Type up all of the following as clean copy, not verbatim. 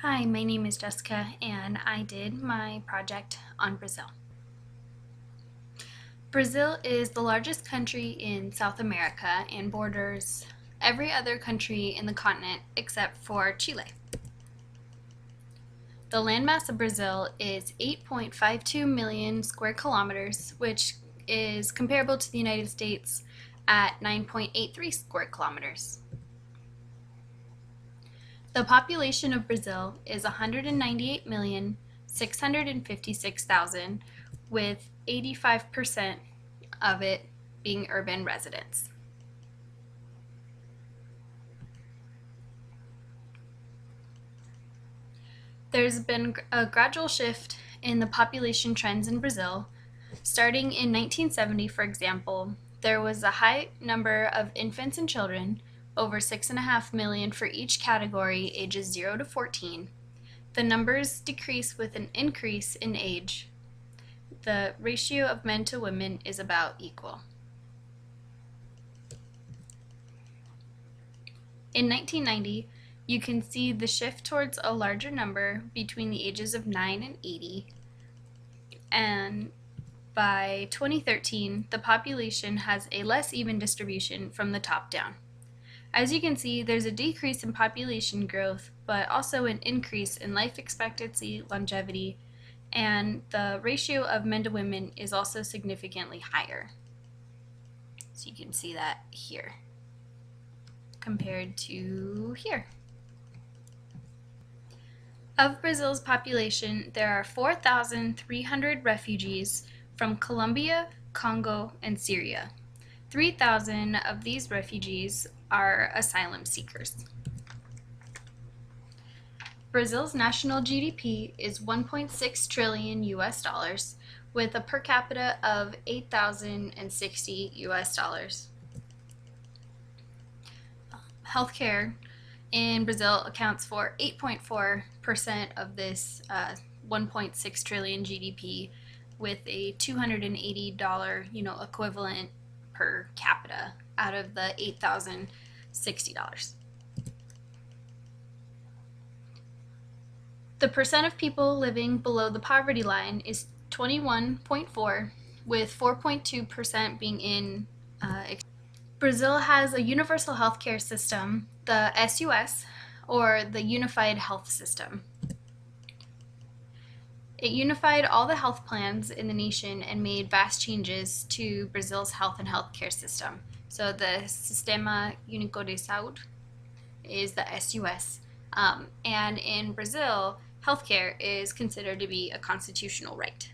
Hi, my name is Jessica and I did my project on Brazil. Brazil is the largest country in South America and borders every other country in the continent except for Chile. The landmass of Brazil is 8.52 million square kilometers, which is comparable to the United States at 9.83 square kilometers. The population of Brazil is 198,656,000, with 85% of it being urban residents. There's been a gradual shift in the population trends in Brazil. Starting in 1970, for example, there was a high number of infants and children, over 6.5 million for each category ages 0 to 14. The numbers decrease with an increase in age. The ratio of men to women is about equal. In 1990, you can see the shift towards a larger number between the ages of 9 and 80, and by 2013, the population has a less even distribution from the top down. As you can see, there's a decrease in population growth, but also an increase in life expectancy, longevity, and the ratio of men to women is also significantly higher. So you can see that here compared to here. Of Brazil's population, there are 4,300 refugees from Colombia, Congo, and Syria. 3,000 of these refugees are asylum seekers. Brazil's national GDP is 1.6 trillion US dollars, with a per capita of 8,060 US dollars. Healthcare in Brazil accounts for 8.4% of this 1.6 trillion GDP, with a $280 equivalent per capita out of the $8,060. The percent of people living below the poverty line is 21.4, with 4.2% being in Brazil has a universal healthcare system, the SUS, or the Unified Health System. It unified all the health plans in the nation and made vast changes to Brazil's health and healthcare system. So the Sistema Único de Saúde is the SUS. And in Brazil, healthcare is considered to be a constitutional right.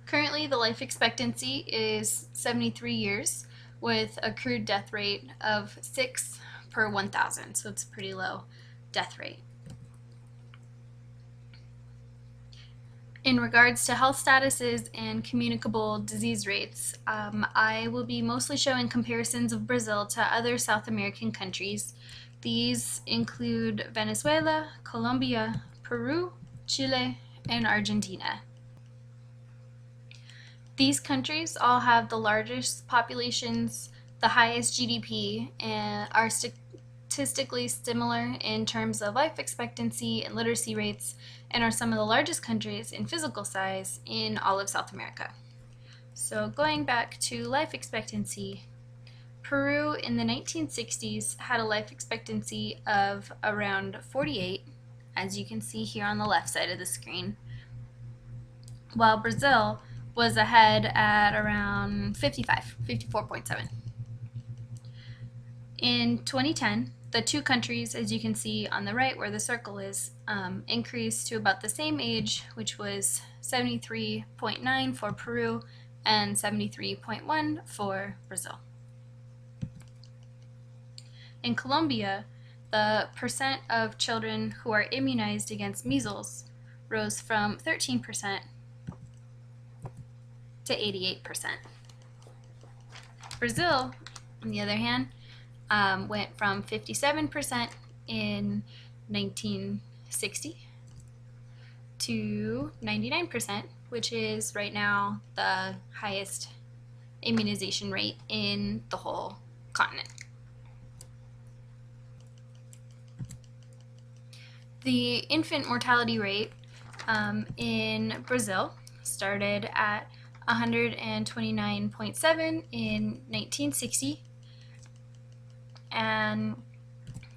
Currently, the life expectancy is 73 years, with a accrued death rate of 6 per 1,000, so it's a pretty low death rate. In regards to health statuses and communicable disease rates, I will be mostly showing comparisons of Brazil to other South American countries. These include Venezuela, Colombia, Peru, Chile, and Argentina. These countries all have the largest populations, the highest GDP, and are statistically similar in terms of life expectancy and literacy rates, and are some of the largest countries in physical size in all of South America. So going back to life expectancy, Peru in the 1960s had a life expectancy of around 48, as you can see here on the left side of the screen, while Brazil was ahead at around 54.7. In 2010, the two countries, as you can see on the right where the circle is, increased to about the same age, which was 73.9 for Peru and 73.1 for Brazil. In Colombia, the percent of children who are immunized against measles rose from 13% to 88%. Brazil, on the other hand, went from 57% in 1960 to 99%, which is right now the highest immunization rate in the whole continent. The infant mortality rate in Brazil started at 129.7 in 1960, and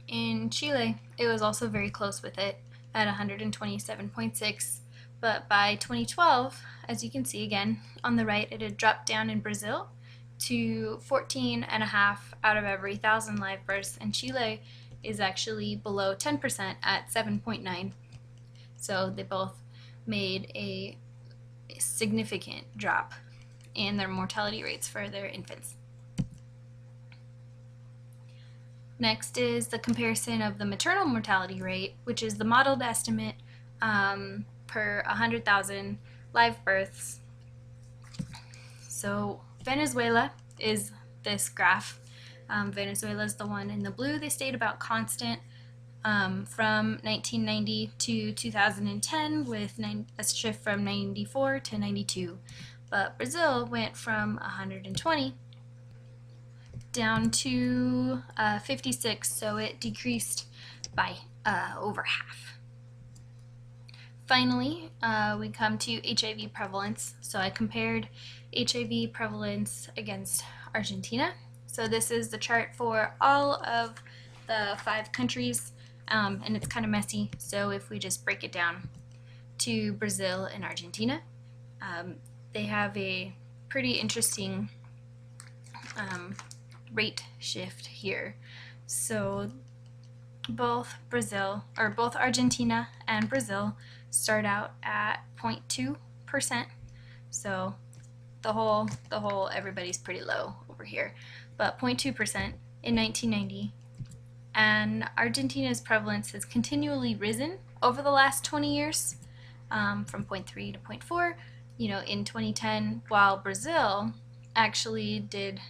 in Chile it was also very close with it at 127.6, but by 2012, as you can see again on the right, it had dropped down in Brazil to 14.5 out of every 1,000 live births, and Chile is actually below 10% at 7.9. So they both made a significant drop in their mortality rates for their infants. Next is the comparison of the maternal mortality rate, which is the modeled estimate per 100,000 live births. So Venezuela is this graph. Venezuela is the one in the blue. They stayed about constant from 1990 to 2010 with a shift from 94 to 92. But Brazil went from 120 down to 56, so it decreased by over half. Finally, we come to HIV prevalence. So I compared HIV prevalence against Argentina. So this is the chart for all of the 5 countries, and it's kind of messy. So if we just break it down to Brazil and Argentina, they have a pretty interesting rate shift here. So both Argentina and Brazil start out at 0.2%. So the whole everybody's pretty low over here, but 0.2% in 1990. And Argentina's prevalence has continually risen over the last 20 years, from 0.3 to 0.4, in 2010, while Brazil actually did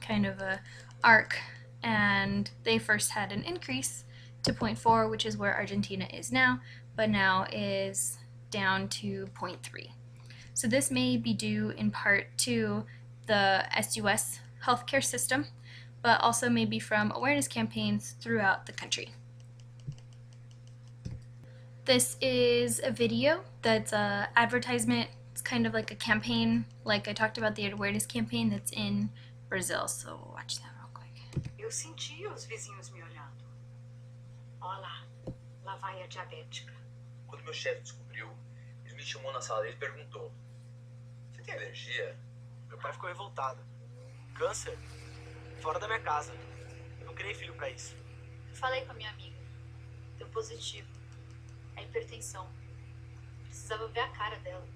kind of a arc, and they first had an increase to 0.4, which is where Argentina is now, but now is down to 0.3. So this may be due in part to the SUS healthcare system, but also maybe from awareness campaigns throughout the country. This is a video that's an advertisement. It's kind of like a campaign, like I talked about the awareness campaign that's in Brazil. So watch that real quick. Eu senti os vizinhos me olhando. Olha lá vai a diabética. Quando meu chefe descobriu, ele me chamou na sala dele e perguntou: "Você tem alergia?" Meu pai ficou revoltado. Câncer? Fora da minha casa. Eu não criei filho pra isso. Falei com a minha amiga. Deu positivo. É hipertensão. Precisava ver a cara dela.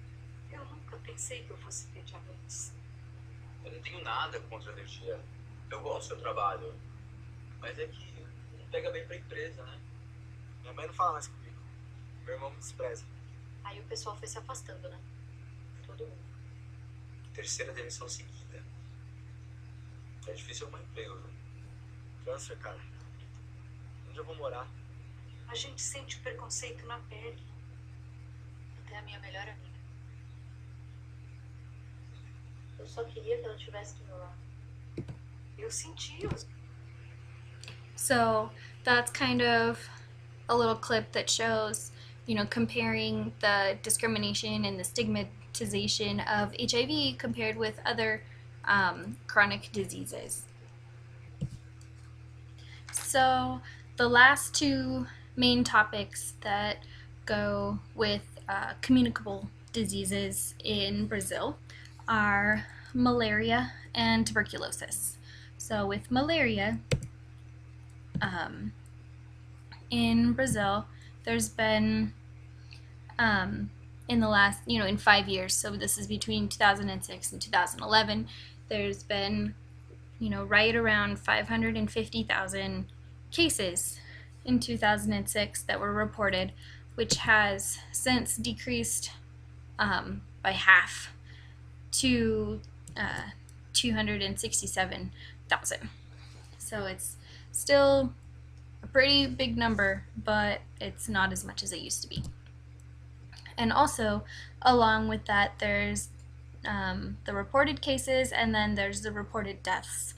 Eu nunca pensei que eu fosse ter diabetes. Eu não tenho nada contra alergia. Eu gosto do seu trabalho. Mas é que não pega bem pra empresa, né? Minha mãe não fala mais comigo. Meu irmão me despreza. Aí o pessoal foi se afastando, né? Todo mundo. Terceira demissão seguida. É difícil arrumar emprego, viu? Câncer, cara. Onde eu vou morar? A gente sente o preconceito na pele. Até a minha melhor amiga. Eu só queria que ela estivesse do meu lado. Eu senti os... So that's kind of a little clip that shows, comparing the discrimination and the stigmatization of HIV compared with other chronic diseases. So the last 2 main topics that go with communicable diseases in Brazil are malaria and tuberculosis. So with malaria, in Brazil, there's been in the last, in 5 years, so this is between 2006 and 2011, there's been, right around 550,000 cases in 2006 that were reported, which has since decreased by half to 267,000. So it's still a pretty big number, but it's not as much as it used to be. And also, along with that, there's the reported cases, and then there's the reported deaths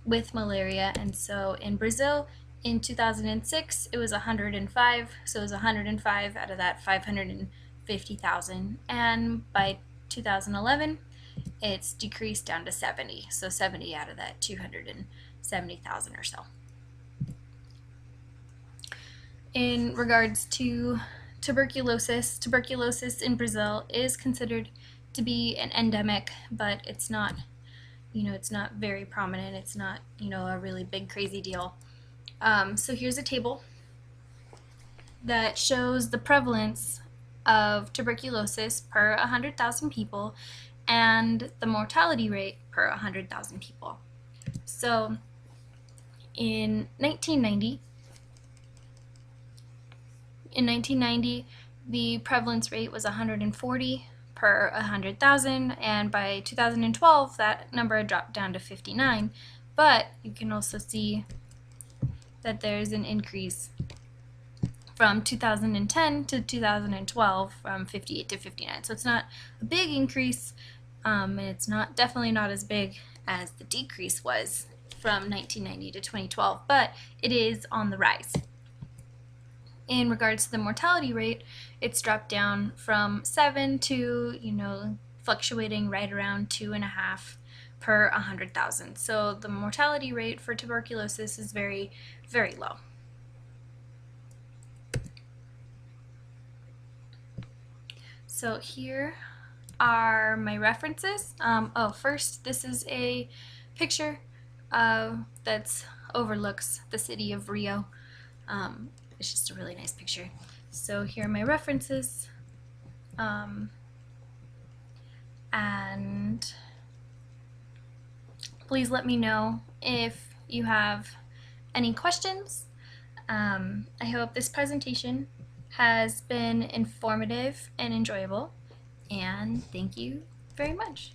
with malaria. And so in Brazil, In 2006, it was 105, so it was 105 out of that 550,000. And by 2011, it's decreased down to 70, so 70 out of that 270,000 or so. In regards to tuberculosis, tuberculosis in Brazil is considered to be an endemic, but it's not, it's not very prominent. It's not, a really big crazy deal. So here's a table that shows the prevalence of tuberculosis per 100,000 people and the mortality rate per 100,000 people. So in 1990, the prevalence rate was 140 per 100,000, and by 2012, that number dropped down to 59. But you can also see that there's an increase from 2010 to 2012 from 58 to 59. So it's not a big increase, and it's definitely not as big as the decrease was from 1990 to 2012, but it is on the rise. In regards to the mortality rate, it's dropped down from 7 to, fluctuating right around 2.5 per 100,000. So the mortality rate for tuberculosis is very, very low. So here are my references. First, this is a picture that overlooks the city of Rio. It's just a really nice picture. So here are my references. And please let me know if you have any questions. I hope this presentation has been informative and enjoyable, and thank you very much.